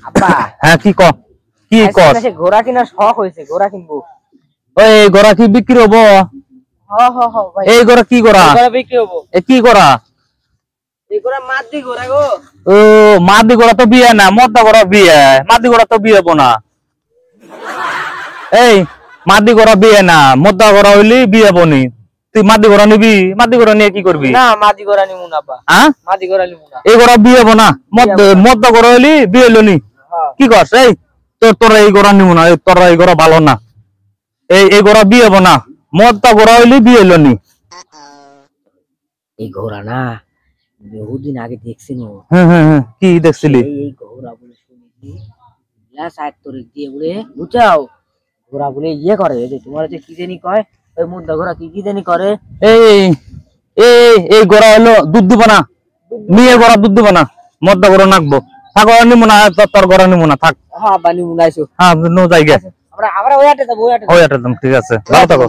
আব্বা হ্যাঁ কি কর কি কর ঘোড়া কেনার শখ হয়েছে ঘোড়া কিনবো ওই ঘোড়া কি বিক্রি হবো ভাই এই ঘোড়া কি ঘোড়া বিক্রি হবো এ কি ঘোড়া এই ঘোড়া মাদি ঘোড়া গো ও মাদি ঘোড়া তো বিয়ে না মদ্দা ঘোড়া বিয়ে মাদি ঘোড়া তো বিয়ে হবো না এই মাদি ঘোড়া বিয়ে না মদ্দা ঘোড়া হইলি বিয়ে হবো নি তুই মাদি ঘোড়া নিবি মাদি ঘোড়া নিয়ে কি করবি না মাদি ঘোড়া নিমু না আব্বা হ্যাঁ মাদি ঘোড়া নিমু না এই ঘোড়া বিয়ে হবো না মদ্দা ঘোড়া হইলি বিয়ে হইলো নি কি করছ এই তোরা এই ঘোড়া নিবো না তোরা এই ঘোড়া ভালো না এই ঘোড়া বিয়ে হবো না মদ্দা ঘোড়া হইলি বিয়ে হইলো নি এই ঘোড়া না বহুদিন আগে দেখছি কি দেখছিলি এই ঘোড়া বলে শুনেছি গ্লাস আট তোরে দিয়ে বলে বুঝাও ঘোড়া বলে ইয়ে করে এই যে তোমার হচ্ছে কি জানি কয় ওই মুদ্দা ঘোড়া কি জানি করে এই এই ঘোড়া হলো দুধ দিব না মেয়ে ঘোড়া দুধ দিব না মদ্দা ঘোড়া নাকবো থাক নিমো না তোর ঘোড়া নিমো না থাক হ্যাঁ বানি মুনাইছো হ্যাঁ নো জায়গা আমরা ওই আটে যাবো ওই আটে ঠিক আছে ভালো থাকো